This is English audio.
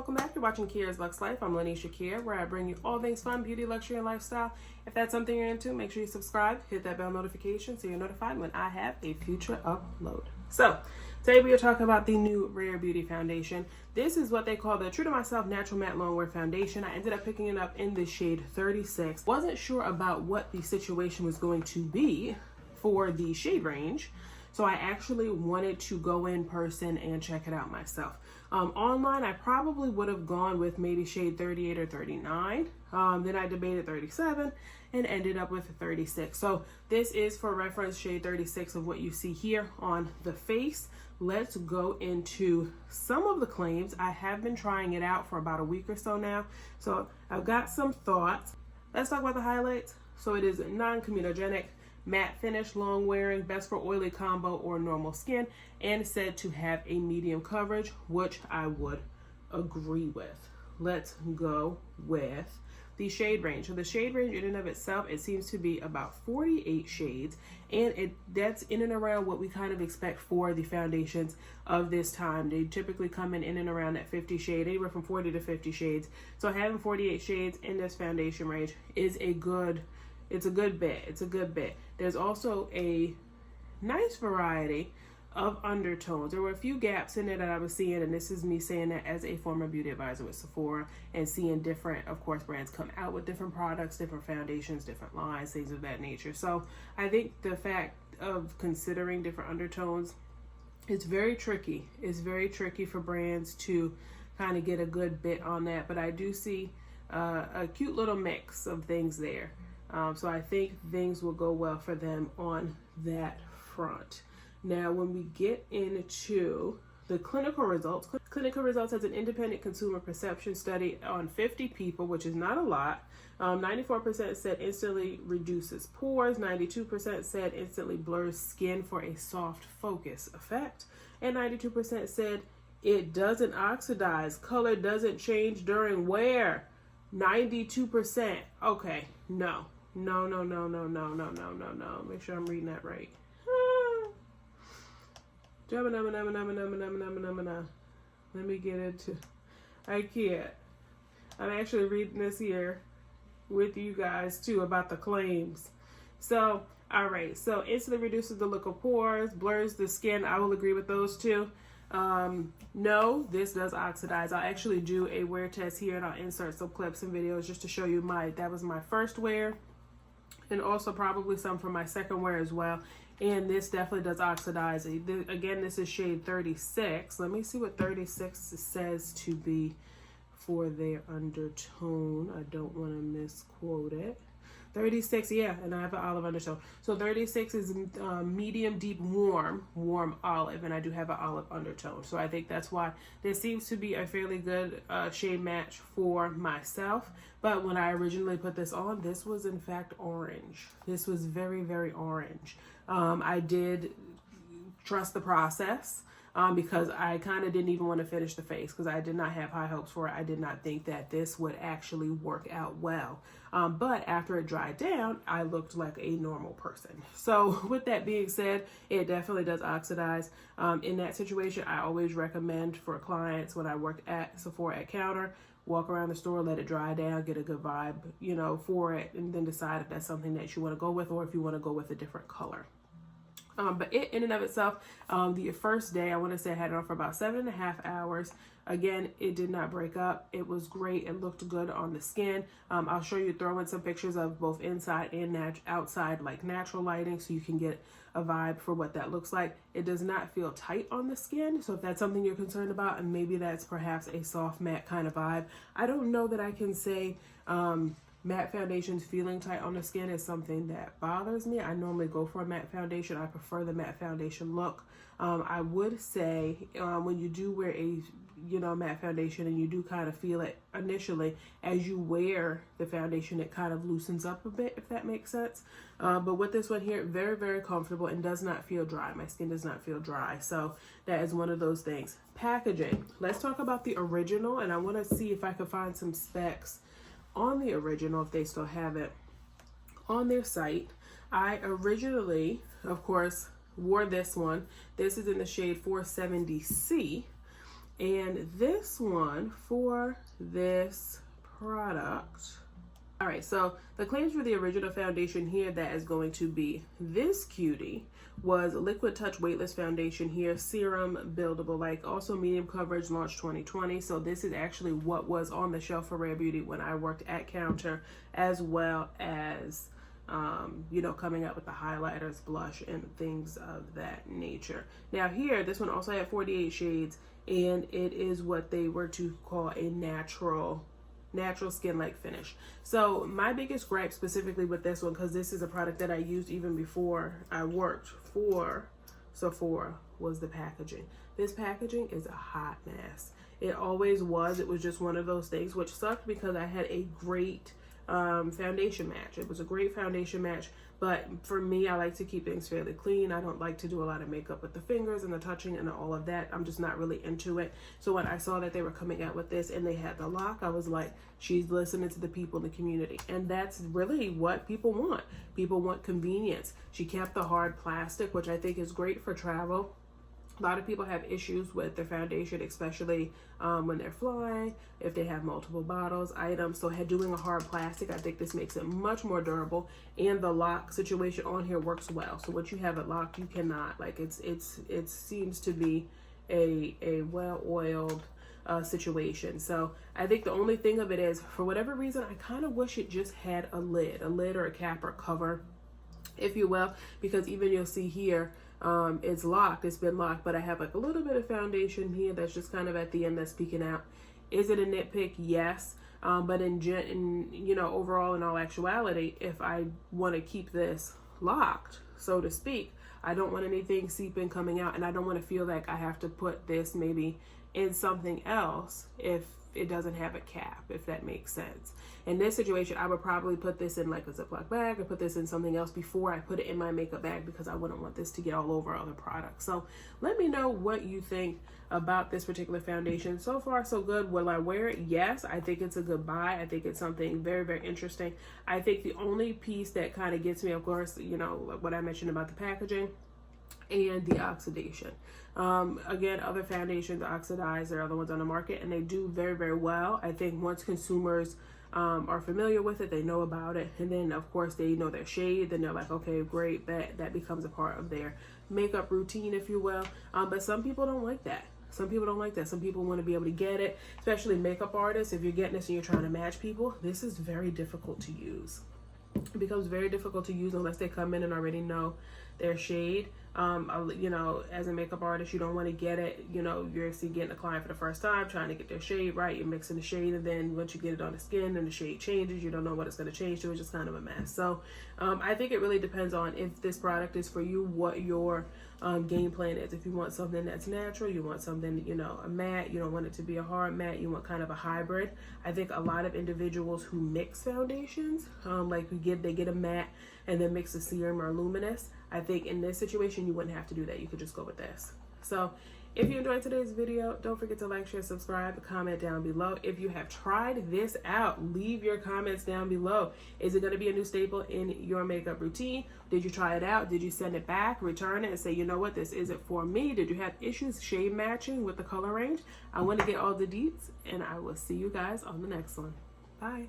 welcome back. You're watching Kia's Luxe Life. I'm Lanisha Kia, where I bring you all things fun, beauty, luxury, and lifestyle. If that's something you're into, make sure you subscribe, hit that bell notification so you're notified when I have a future upload. So, today we are talking about the new Rare Beauty Foundation. This is what they call the True to Myself Natural Matte Longwear Foundation. I ended up picking it up in the shade 36. Wasn't sure about what the situation was going to be for the shade range, so I actually wanted to go in person and check it out myself. Online, I probably would have gone with maybe shade 38 or 39. Then I debated 37 and ended up with 36. So this is for reference shade 36 of what you see here on the face. Let's go into some of the claims. I have been trying it out for about a week or so now. So I've got some thoughts. Let's talk about the highlights. So it is non-comedogenic, matte finish, long wearing, best for oily combo or normal skin, and said to have a medium coverage, which I would agree with. Let's go with the shade range. So the shade range in and of itself, it seems to be about 48 shades, and that's in and around what we kind of expect for the foundations of this time. They typically come in and around that 50 shade, anywhere from 40 to 50 shades. So having 48 shades in this foundation range is a good bit. There's also a nice variety of undertones. There were a few gaps in there that I was seeing, and this is me saying that as a former beauty advisor with Sephora and seeing different, of course, brands come out with different products, different foundations, different lines, things of that nature. So I think the fact of considering different undertones, it's very tricky. It's very tricky for brands to kind of get a good bit on that, but I do see a cute little mix of things there. So I think things will go well for them on that front. Now, when we get into the clinical results has an independent consumer perception study on 50 people, which is not a lot. 94% said instantly reduces pores, 92% said instantly blurs skin for a soft focus effect, and 92% said it doesn't oxidize, color doesn't change during wear. 92%. Okay, no. Make sure I'm reading that right. Let me get into. I can't. I'm actually reading this here with you guys too about the claims. So, all right. So, instantly reduces the look of pores, blurs the skin. I will agree with those two. No, this does oxidize. I'll actually do a wear test here, and I'll insert some clips and videos just to show you that was my first wear, and also probably some for my second wear as well. And this definitely does oxidize. Again, this is shade 36. Let me see what 36 says to be for their undertone. I don't want to misquote it. 36, yeah, and I have an olive undertone. So 36 is medium, deep, warm olive, and I do have an olive undertone. So I think that's why this seems to be a fairly good shade match for myself. But when I originally put this on, this was in fact orange. This was very, very orange. I did trust the process. Because I kind of didn't even want to finish the face because I did not have high hopes for it. I did not think that this would actually work out well. But after it dried down, I looked like a normal person. So with that being said, it definitely does oxidize. In that situation, I always recommend for clients when I work at Sephora at counter, walk around the store, let it dry down, get a good vibe, for it, and then decide if that's something that you want to go with or if you want to go with a different color. But it in and of itself, the first day, I want to say I had it on for about 7.5 hours. Again, it did not break up. It was great. It looked good on the skin. I'll show you, throw in some pictures of both inside and outside, like natural lighting, so you can get a vibe for what that looks like. It does not feel tight on the skin. So if that's something you're concerned about, and maybe that's perhaps a soft matte kind of vibe, I don't know that I can say, matte foundations feeling tight on the skin is something that bothers me. I normally go for a matte foundation. I prefer the matte foundation look. I would say when you do wear a matte foundation and you do kind of feel it initially, as you wear the foundation, it kind of loosens up a bit, if that makes sense. But with this one here, very, very comfortable and does not feel dry. My skin does not feel dry. So that is one of those things. Packaging. Let's talk about the original, and I want to see if I can find some specs on the original, if they still have it on their site. I originally, of course, wore this one. This is in the shade 470C, And this one for this product. All right, so the claims for the original foundation here that is going to be this cutie was Liquid Touch Weightless Foundation here, serum buildable, like also medium coverage, launched 2020. So this is actually what was on the shelf for Rare Beauty when I worked at counter, as well as you know, coming up with the highlighters, blush, and things of that nature. Now here, this one also had 48 shades, and it is what they were to call a natural skin-like finish. So my biggest gripe specifically with this one, because this is a product that I used even before I worked for Sephora, was the packaging. This packaging is a hot mess. It always was. It was just one of those things, which sucked because I had a great foundation match. It was a great foundation match, but for me, I like to keep things fairly clean. I don't like to do a lot of makeup with the fingers and the touching and all of that. I'm just not really into it. So when I saw that they were coming out with this and they had the lock, I was like, she's listening to the people in the community. And that's really what people want. People want convenience. She kept the hard plastic, which I think is great for travel. A lot of people have issues with their foundation, especially when they're flying, if they have multiple bottles, items. So doing a hard plastic, I think this makes it much more durable. And the lock situation on here works well. So once you have it locked, you cannot, like, it seems to be a well-oiled situation. So I think the only thing of it is, for whatever reason, I kind of wish it just had a lid or a cap or cover, if you will, because even you'll see here, it's locked, it's been locked, but I have like a little bit of foundation here that's just kind of at the end that's peeking out. Is it a nitpick? Yes. But in you know, overall, in all actuality, if I want to keep this locked, so to speak, I don't want anything seeping coming out, and I don't want to feel like I have to put this maybe in something else if it doesn't have a cap, if that makes sense. In this situation, I would probably put this in like a Ziploc bag or put this in something else before I put it in my makeup bag, because I wouldn't want this to get all over other products. So let me know what you think about this particular foundation. So far, so good. Will I wear it? Yes, I think it's a good buy. I think it's something very, very interesting. I think the only piece that kind of gets me, of course, you know, what I mentioned about the packaging and the oxidation. Again, other foundations oxidize. There are other ones on the market, and they do very, very well. I think once consumers are familiar with it, they know about it, and then of course they know their shade, then they're like, okay, great, that becomes a part of their makeup routine, if you will. But some people don't like that. Some people don't like that. Some people want to be able to get it, especially makeup artists. If you're getting this and you're trying to match people, this is very difficult to use. It becomes very difficult to use unless they come in and already know their shade. You know, as a makeup artist, you don't want to get it, you know, you're getting a client for the first time, trying to get their shade right, you're mixing the shade, and then once you get it on the skin and the shade changes, you don't know what it's going to change to. It's just kind of a mess. So I think it really depends on if this product is for you, what your game plan is. If you want something that's natural, you want something, you know, a matte, you don't want it to be a hard matte, you want kind of a hybrid. I think a lot of individuals who mix foundations, like they get a matte and then mix a serum or luminous, I think in this situation you wouldn't have to do that. You could just go with this. So if you enjoyed today's video, don't forget to like, share, subscribe, comment down below. If you have tried this out, leave your comments down below. Is it going to be a new staple in your makeup routine? Did you try it out? Did you send it back, return it, and say, you know what, this isn't for me? Did you have issues shade matching with the color range? I want to get all the deets, and I will see you guys on the next one. Bye.